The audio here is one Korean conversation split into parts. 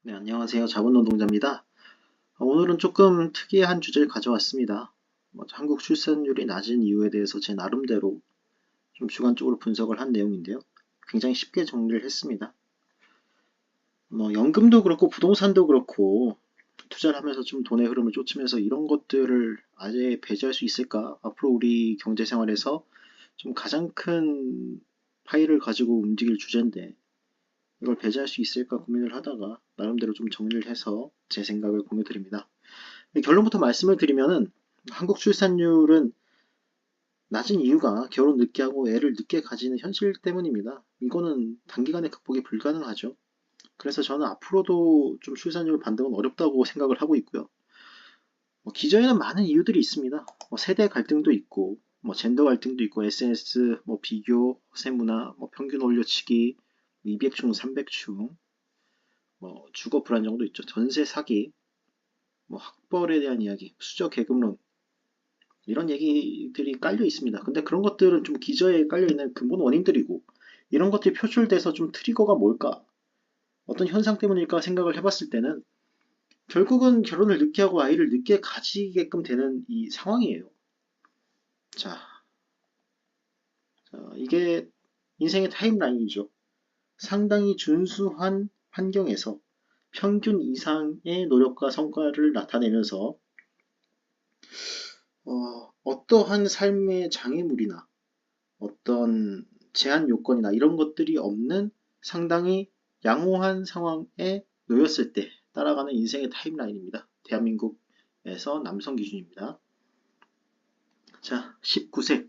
네, 안녕하세요. 자본노동자입니다. 오늘은 조금 특이한 주제를 가져왔습니다. 한국 출산율이 낮은 이유에 대해서 제 나름대로 좀 주관적으로 분석을 한 내용인데요. 굉장히 쉽게 정리를 했습니다. 연금도 그렇고 부동산도 그렇고 투자를 하면서 좀 돈의 흐름을 쫓으면서 이런 것들을 아예 배제할 수 있을까? 앞으로 우리 경제 생활에서 좀 가장 큰 파일을 가지고 움직일 주제인데 이걸 배제할 수 있을까 고민을 하다가 나름대로 좀 정리를 해서 제 생각을 공유드립니다. 결론부터 말씀을 드리면은 한국 출산율은 낮은 이유가 결혼 늦게 하고 애를 늦게 가지는 현실 때문입니다. 이거는 단기간에 극복이 불가능하죠. 그래서 저는 앞으로도 좀 출산율 반등은 어렵다고 생각을 하고 있고요. 기저에는 많은 이유들이 있습니다. 세대 갈등도 있고, 젠더 갈등도 있고, SNS, 비교, 허세 문화, 평균 올려치기, 200충, 300충, 주거 불안정도 있죠. 전세 사기, 학벌에 대한 이야기, 수저 계급론, 이런 얘기들이 깔려 있습니다. 근데 그런 것들은 좀 기저에 깔려 있는 근본 원인들이고, 이런 것들이 표출돼서 좀 트리거가 뭘까? 어떤 현상 때문일까 생각을 해봤을 때는 결국은 결혼을 늦게 하고 아이를 늦게 가지게끔 되는 이 상황이에요. 자, 이게 인생의 타임라인이죠. 상당히 준수한 환경에서 평균 이상의 노력과 성과를 나타내면서 어떠한 삶의 장애물이나 어떤 제한 요건이나 이런 것들이 없는 상당히 양호한 상황에 놓였을 때 따라가는 인생의 타임라인입니다. 대한민국에서 남성 기준입니다. 자, 19세.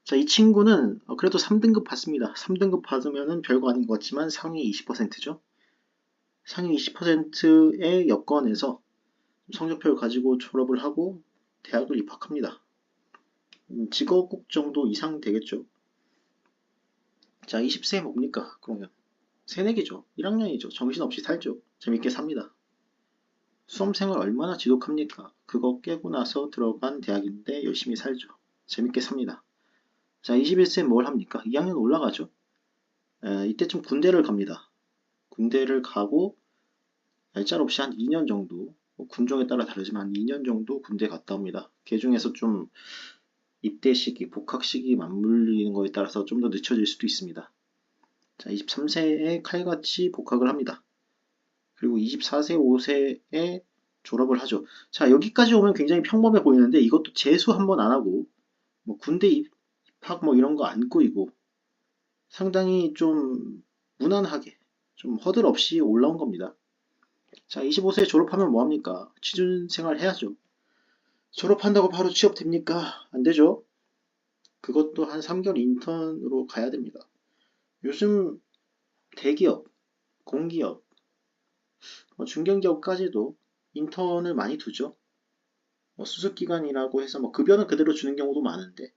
자, 이 친구는 그래도 3등급 받습니다. 3등급 받으면 별거 아닌 것 같지만 상위 20%죠. 상위 20%의 여건에서 성적표를 가지고 졸업을 하고 대학을 입학합니다. 직업국 정도 이상 되겠죠. 자, 20세 뭡니까? 그러면 새내기죠. 1학년이죠. 정신없이 살죠. 재밌게 삽니다. 수험생활 얼마나 지독합니까? 그거 깨고 나서 들어간 대학인데 열심히 살죠. 재밌게 삽니다. 자, 21세 뭘 합니까? 2학년 올라가죠. 이때쯤 군대를 갑니다. 군대를 가고 얄짤없이 한 2년 정도, 군종에 따라 다르지만 한 2년 정도 군대 갔다 옵니다. 그 중에서 좀 입대 시기, 복학 시기 맞물리는 거에 따라서 좀 더 늦춰질 수도 있습니다. 자, 23세에 칼같이 복학을 합니다. 그리고 24세, 5세에 졸업을 하죠. 자, 여기까지 오면 굉장히 평범해 보이는데 이것도 재수 한 번 안 하고 군대 입학 이런 거 안 꼬이고 상당히 좀 무난하게 좀 허들 없이 올라온 겁니다. 자, 25세 졸업하면 뭐합니까? 취준생활 해야죠. 졸업한다고 바로 취업 됩니까? 안 되죠. 그것도 한 3개월 인턴으로 가야 됩니다. 요즘 대기업, 공기업, 중견기업까지도 인턴을 많이 두죠. 수습기간이라고 해서 급여는 그대로 주는 경우도 많은데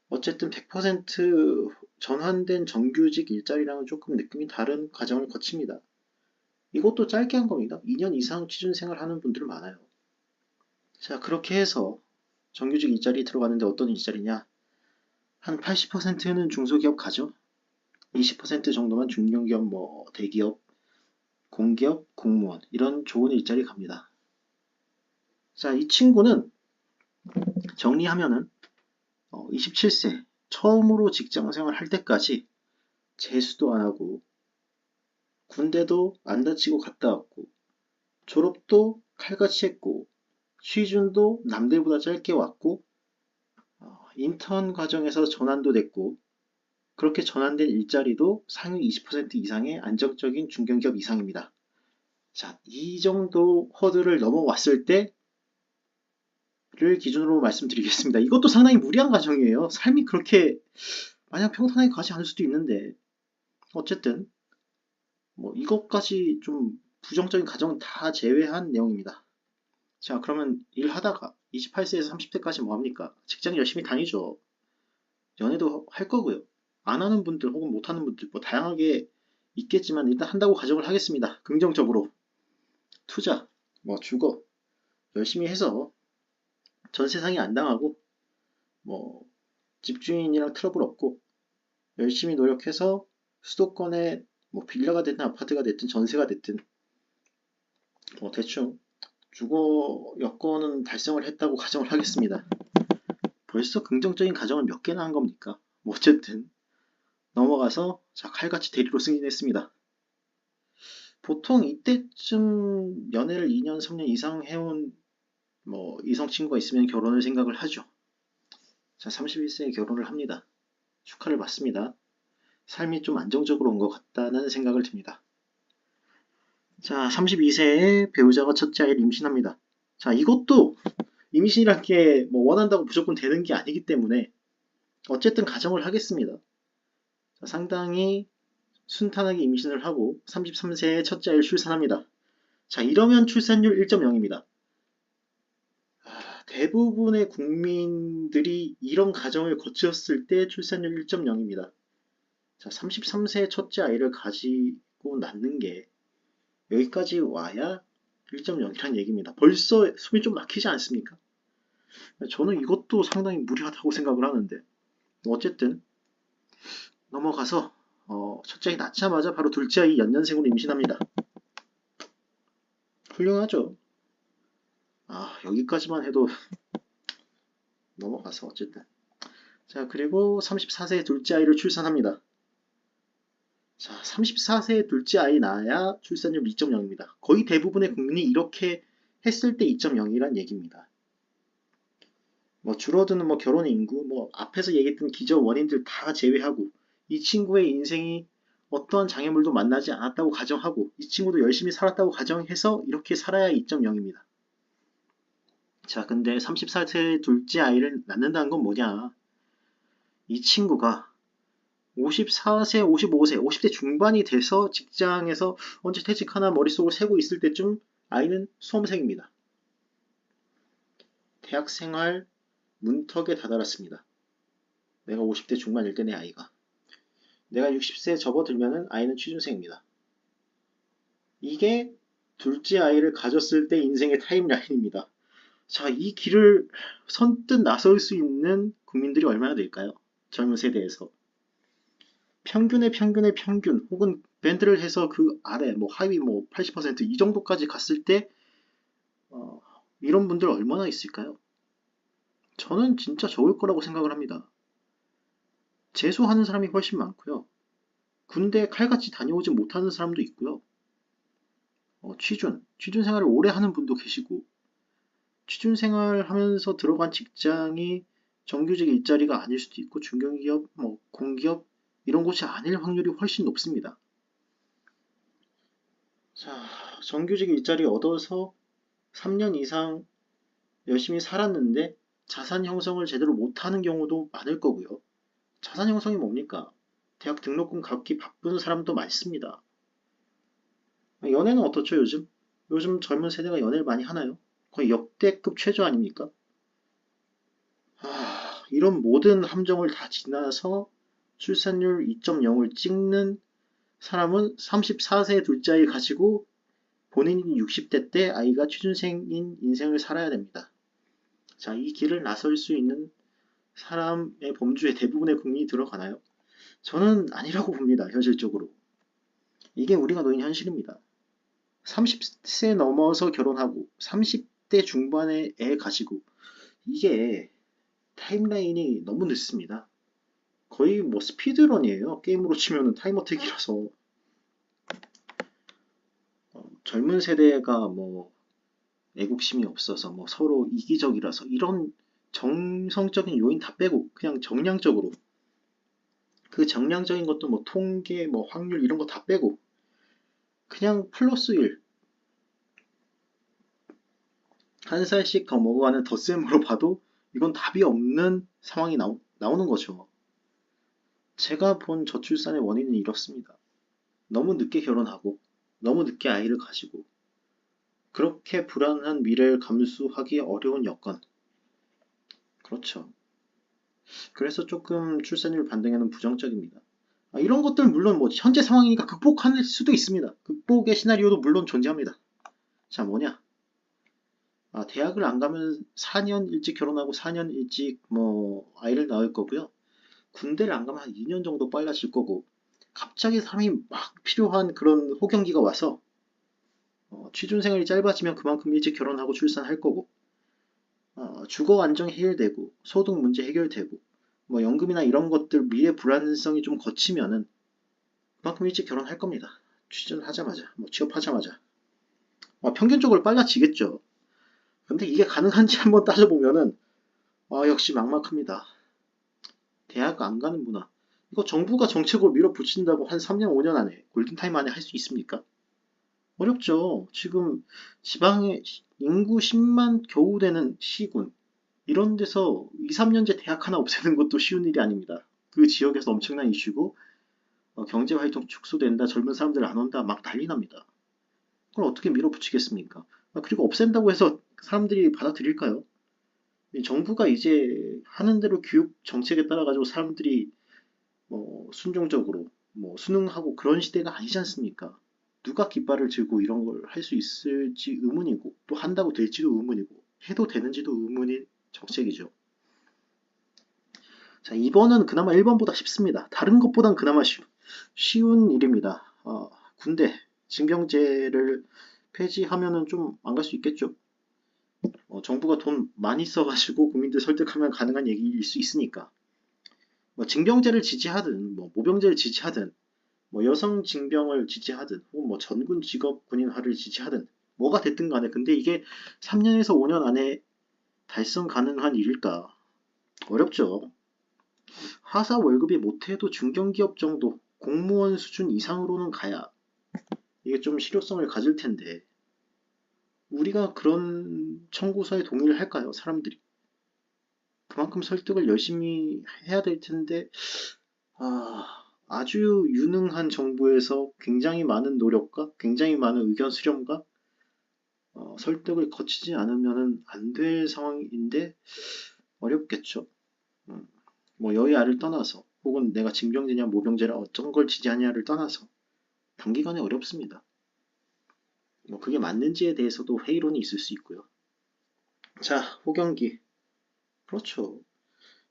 어쨌든 100% 전환된 정규직 일자리랑은 조금 느낌이 다른 과정을 거칩니다. 이것도 짧게 한 겁니다. 2년 이상 취준생활 하는 분들 많아요. 자, 그렇게 해서 정규직 일자리 들어가는데 어떤 일자리냐? 한 80%는 중소기업 가죠. 20% 정도만 중견기업, 대기업, 공기업, 공무원 이런 좋은 일자리 갑니다. 자, 이 친구는 정리하면은 27세 처음으로 직장생활 할 때까지 재수도 안 하고 군대도 안 다치고 갔다 왔고 졸업도 칼같이 했고 취준도 남들보다 짧게 왔고 인턴 과정에서 전환도 됐고 그렇게 전환된 일자리도 상위 20% 이상의 안정적인 중견기업 이상입니다. 자, 이 정도 허들을 넘어왔을 때를 기준으로 말씀드리겠습니다. 이것도 상당히 무리한 과정이에요. 삶이 그렇게 마냥 평탄하게 가지 않을 수도 있는데 어쨌든 이것까지 좀 부정적인 가정은 다 제외한 내용입니다. 자, 그러면 일하다가 28세에서 30세까지 뭐 합니까? 직장 열심히 다니죠. 연애도 할 거고요. 안 하는 분들 혹은 못 하는 분들 다양하게 있겠지만 일단 한다고 가정을 하겠습니다. 긍정적으로 투자, 주거 열심히 해서 전세 상해 안 당하고 뭐 집주인이랑 트러블 없고 열심히 노력해서 수도권에 빌라가 됐든 아파트가 됐든 전세가 됐든 대충 주거 여건은 달성을 했다고 가정을 하겠습니다. 벌써 긍정적인 가정을 몇 개나 한 겁니까? 뭐 어쨌든 넘어가서 자 칼같이 대리로 승진했습니다. 보통 이때쯤 연애를 2년, 3년 이상 해온 뭐 이성 친구가 있으면 결혼을 생각을 하죠. 자, 31세에 결혼을 합니다. 축하를 받습니다. 삶이 좀 안정적으로 온 것 같다는 생각을 듭니다. 자, 32세에 배우자가 첫째 아이를 임신합니다. 자, 이것도 임신이란 게 뭐 원한다고 무조건 되는 게 아니기 때문에 어쨌든 가정을 하겠습니다. 자, 상당히 순탄하게 임신을 하고 33세에 첫째 아이를 출산합니다. 자, 이러면 출산율 1.0입니다. 대부분의 국민들이 이런 가정을 거쳤을 때 출산율 1.0입니다. 자, 33세 첫째 아이를 가지고 낳는 게 여기까지 와야 1.0이란 얘기입니다. 벌써 숨이 좀 막히지 않습니까? 저는 이것도 상당히 무리하다고 생각을 하는데 어쨌든 넘어가서 첫째 아이 낳자마자 바로 둘째 아이 연년생으로 임신합니다. 훌륭하죠. 여기까지만 해도 넘어가서 어쨌든 자 그리고 34세에 둘째 아이를 출산합니다. 자 34세에 둘째 아이 낳아야 출산율 2.0입니다. 거의 대부분의 국민이 이렇게 했을 때 2.0이란 얘기입니다. 뭐 줄어드는 뭐 결혼 인구, 뭐 앞에서 얘기했던 기저 원인들 다 제외하고 이 친구의 인생이 어떠한 장애물도 만나지 않았다고 가정하고 이 친구도 열심히 살았다고 가정해서 이렇게 살아야 2.0입니다. 자, 근데 34세 둘째 아이를 낳는다는 건 뭐냐? 이 친구가 54세, 55세, 50대 중반이 돼서 직장에서 언제 퇴직하나 머릿속을 새고 있을 때쯤 아이는 수험생입니다. 대학생활 문턱에 다다랐습니다. 내가 50대 중반일 때 내 아이가. 내가 60세 접어들면은 아이는 취준생입니다. 이게 둘째 아이를 가졌을 때 인생의 타임라인입니다. 자, 이 길을 선뜻 나설 수 있는 국민들이 얼마나 될까요? 젊은 세대에서. 평균의 평균, 혹은 밴드를 해서 그 아래, 뭐 하위 뭐 80%이 정도까지 갔을 때, 어, 이런 분들 얼마나 있을까요? 저는 진짜 적을 거라고 생각을 합니다. 재수하는 사람이 훨씬 많고요. 군대 칼같이 다녀오지 못하는 사람도 있고요. 취준 생활을 오래 하는 분도 계시고, 취준 생활 하면서 들어간 직장이 정규직 일자리가 아닐 수도 있고, 중견기업, 뭐, 공기업, 이런 곳이 아닐 확률이 훨씬 높습니다. 자, 정규직 일자리 얻어서 3년 이상 열심히 살았는데 자산 형성을 제대로 못하는 경우도 많을 거고요. 자산 형성이 뭡니까? 대학 등록금 갚기 바쁜 사람도 많습니다. 연애는 어떻죠, 요즘? 요즘 젊은 세대가 연애를 많이 하나요? 거의 역대급 최저 아닙니까? 이런 모든 함정을 다 지나서 출산율 2.0을 찍는 사람은 34세 둘째 아이 가지고 본인이 60대 때 아이가 취준생인 인생을 살아야 됩니다. 자, 이 길을 나설 수 있는 사람의 범주에 대부분의 국민이 들어가나요? 저는 아니라고 봅니다, 현실적으로. 이게 우리가 놓인 현실입니다. 30세 넘어서 결혼하고 30대 중반에 애 가지고 이게 타임라인이 너무 늦습니다. 거의 뭐 스피드런이에요. 게임으로 치면은 타임어택이라서 젊은 세대가 뭐 애국심이 없어서 뭐 서로 이기적이라서 이런 정성적인 요인 다 빼고 그냥 정량적으로 그 정량적인 것도 뭐 통계 뭐 확률 이런 거 다 빼고 그냥 플러스 1, 한 살씩 더 먹어가는 덧셈으로 봐도 이건 답이 없는 상황이 나오는 거죠. 제가 본 저출산의 원인은 이렇습니다. 너무 늦게 결혼하고 너무 늦게 아이를 가지고 그렇게 불안한 미래를 감수하기 어려운 여건. 그렇죠. 그래서 조금 출산율 반등에는 부정적입니다. 이런 것들 물론 뭐 현재 상황이니까 극복할 수도 있습니다. 극복의 시나리오도 물론 존재합니다. 자, 뭐냐? 대학을 안 가면 4년 일찍 결혼하고 4년 일찍 뭐 아이를 낳을 거고요. 군대를 안 가면 한 2년 정도 빨라질 거고 갑자기 사람이 막 필요한 그런 호경기가 와서 취준 생활이 짧아지면 그만큼 일찍 결혼하고 출산할 거고, 주거 안정이 해결되고, 소득 문제 해결되고, 뭐 연금이나 이런 것들 미래 불안성이 좀 거치면은 그만큼 일찍 결혼할 겁니다. 취준하자마자, 뭐 취업하자마자. 평균적으로 빨라지겠죠. 근데 이게 가능한지 한번 따져보면은 역시 막막합니다. 대학 안 가는 문화. 이거 정부가 정책으로 밀어붙인다고 한 3년, 5년 안에, 골든타임 안에 할 수 있습니까? 어렵죠. 지금 지방에 인구 10만 겨우 되는 시군, 이런 데서 2, 3년제 대학 하나 없애는 것도 쉬운 일이 아닙니다. 그 지역에서 엄청난 이슈고, 경제활동 축소된다, 젊은 사람들 안 온다, 막 난리 납니다. 그걸 어떻게 밀어붙이겠습니까? 그리고 없앤다고 해서 사람들이 받아들일까요? 정부가 이제 하는 대로 교육 정책에 따라 가지고 사람들이 순종적으로 수능하고 그런 시대가 아니지 않습니까? 누가 깃발을 들고 이런 걸 할 수 있을지 의문이고 또 한다고 될지도 의문이고 해도 되는지도 의문인 정책이죠. 자, 2번은 그나마 1번보다 쉽습니다. 다른 것보단 그나마 쉬운 일입니다. 군대, 징병제를 폐지하면은 좀 안 갈 수 있겠죠. 정부가 돈 많이 써가지고 국민들 설득하면 가능한 얘기일 수 있으니까. 징병제를 지지하든, 모병제를 지지하든, 여성 징병을 지지하든, 혹은 전군 직업 군인화를 지지하든, 뭐가 됐든 간에. 근데 이게 3년에서 5년 안에 달성 가능한 일일까? 어렵죠. 하사 월급이 못해도 중견기업 정도, 공무원 수준 이상으로는 가야 이게 좀 실효성을 가질 텐데, 우리가 그런 청구서에 동의를 할까요? 사람들이. 그만큼 설득을 열심히 해야 될 텐데, 아주 유능한 정부에서 굉장히 많은 노력과 굉장히 많은 의견 수렴과 설득을 거치지 않으면 안 될 상황인데 어렵겠죠. 여야를 떠나서 혹은 내가 징병제냐 모병제냐 어떤 걸 지지하냐를 떠나서 단기간에 어렵습니다. 그게 맞는지에 대해서도 회의론이 있을 수 있고요. 자, 호경기. 그렇죠.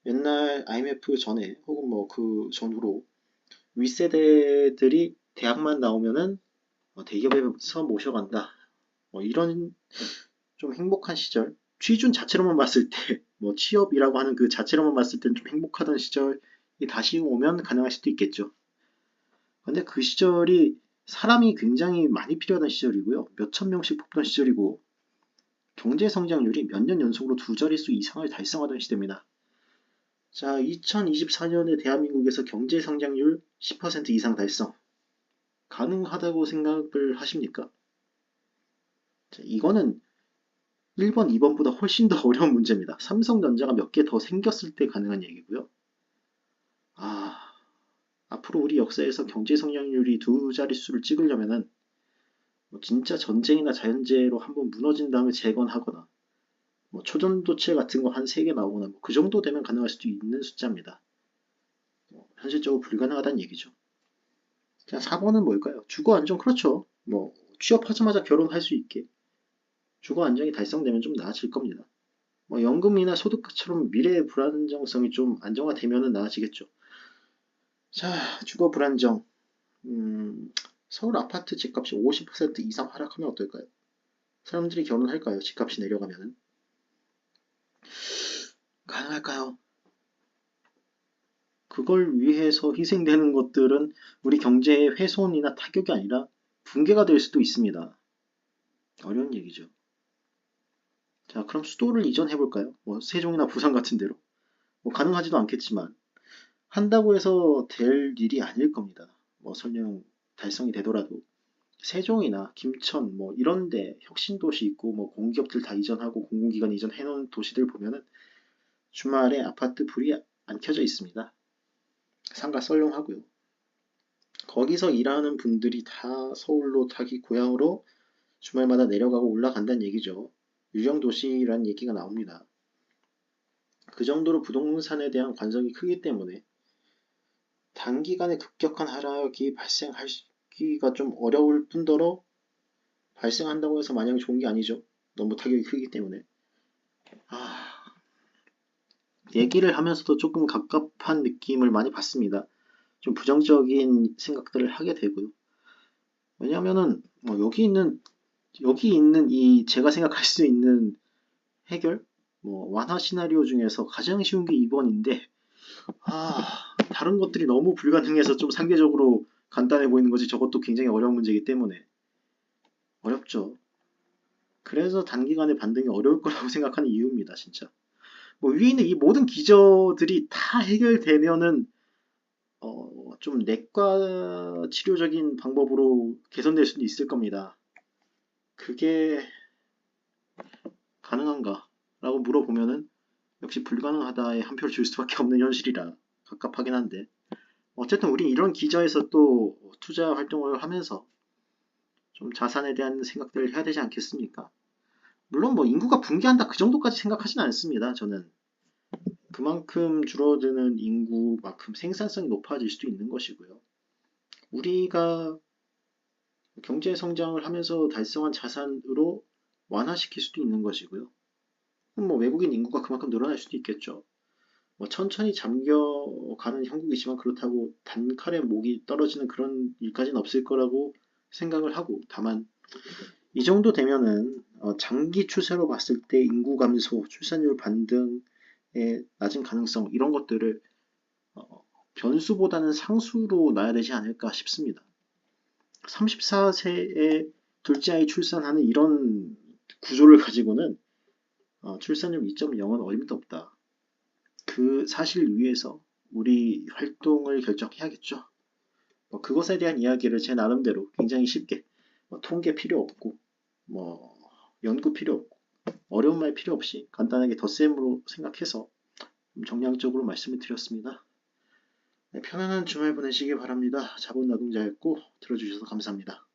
옛날 IMF 전에 혹은 그 전후로 윗세대들이 대학만 나오면은 대기업에서 모셔간다. 이런 좀 행복한 시절. 취준 자체로만 봤을 때, 취업이라고 하는 그 자체로만 봤을 때는 좀 행복하던 시절이 다시 오면 가능할 수도 있겠죠. 근데 그 시절이 사람이 굉장히 많이 필요하던 시절이고요. 몇천 명씩 뽑던 시절이고, 경제 성장률이 몇 년 연속으로 두 자릿수 이상을 달성하던 시대입니다. 자, 2024년에 대한민국에서 경제 성장률 10% 이상 달성. 가능하다고 생각을 하십니까? 자, 이거는 1번, 2번보다 훨씬 더 어려운 문제입니다. 삼성전자가 몇 개 더 생겼을 때 가능한 얘기고요. 앞으로 우리 역사에서 경제 성장률이 두 자릿수를 찍으려면은 진짜 전쟁이나 자연재해로 한번 무너진 다음에 재건하거나 초전도체 같은 거 한 3개 나오거나 그 정도 되면 가능할 수도 있는 숫자입니다. 현실적으로 불가능하다는 얘기죠. 자, 4번은 뭘까요? 주거 안정. 그렇죠. 취업하자마자 결혼할 수 있게 주거 안정이 달성되면 좀 나아질 겁니다. 연금이나 소득처럼 미래의 불안정성이 좀 안정화되면 나아지겠죠. 자, 주거 불안정. 서울 아파트 집값이 50% 이상 하락하면 어떨까요? 사람들이 결혼할까요? 집값이 내려가면은. 가능할까요? 그걸 위해서 희생되는 것들은 우리 경제의 훼손이나 타격이 아니라 붕괴가 될 수도 있습니다. 어려운 얘기죠. 자, 그럼 수도를 이전해볼까요? 세종이나 부산 같은 데로. 가능하지도 않겠지만, 한다고 해서 될 일이 아닐 겁니다. 설령 달성이 되더라도. 세종이나 김천, 이런데 혁신도시 있고, 공기업들 다 이전하고 공공기관 이전해놓은 도시들 보면은 주말에 아파트 불이 안 켜져 있습니다. 상가 썰렁하고요. 거기서 일하는 분들이 다 서울로 자기 고향으로 주말마다 내려가고 올라간다는 얘기죠. 유령도시라는 얘기가 나옵니다. 그 정도로 부동산에 대한 관성이 크기 때문에 단기간에 급격한 하락이 발생하기가 좀 어려울 뿐더러 발생한다고 해서 마냥 좋은 게 아니죠. 너무 타격이 크기 때문에. 얘기를 하면서도 조금 갑갑한 느낌을 많이 받습니다. 좀 부정적인 생각들을 하게 되고요. 왜냐하면은 여기 있는 여기 있는 이 제가 생각할 수 있는 해결, 완화 시나리오 중에서 가장 쉬운 게 2번인데, 다른 것들이 너무 불가능해서 좀 상대적으로 간단해 보이는 거지 저것도 굉장히 어려운 문제이기 때문에 어렵죠. 그래서 단기간에 반등이 어려울 거라고 생각하는 이유입니다, 진짜. 위에 있는 이 모든 기저들이 다 해결되면은 좀 내과 치료적인 방법으로 개선될 수도 있을 겁니다. 그게 가능한가? 라고 물어보면은 역시 불가능하다에 한 표를 줄 수밖에 없는 현실이라 갑갑하긴 한데 어쨌든 우린 이런 기저에서 또 투자 활동을 하면서 좀 자산에 대한 생각들을 해야 되지 않겠습니까? 물론 인구가 붕괴한다 그 정도까지 생각하진 않습니다. 저는 그만큼 줄어드는 인구만큼 생산성이 높아질 수도 있는 것이고요. 우리가 경제 성장을 하면서 달성한 자산으로 완화시킬 수도 있는 것이고요. 그럼 외국인 인구가 그만큼 늘어날 수도 있겠죠. 천천히 잠겨가는 형국이지만 그렇다고 단칼에 목이 떨어지는 그런 일까지는 없을 거라고 생각을 하고 다만 이 정도 되면은 장기 추세로 봤을 때 인구 감소, 출산율 반등의 낮은 가능성 이런 것들을 변수보다는 상수로 놔야 되지 않을까 싶습니다. 34세에 둘째 아이 출산하는 이런 구조를 가지고는 출산율 2.0은 어림도 없다. 그 사실 위에서 우리 활동을 결정해야겠죠. 그것에 대한 이야기를 제 나름대로 굉장히 쉽게 통계 필요 없고 연구 필요 없고 어려운 말 필요 없이 간단하게 덧셈으로 생각해서 정량적으로 말씀을 드렸습니다. 네, 편안한 주말 보내시기 바랍니다. 자본 노동자였고 들어주셔서 감사합니다.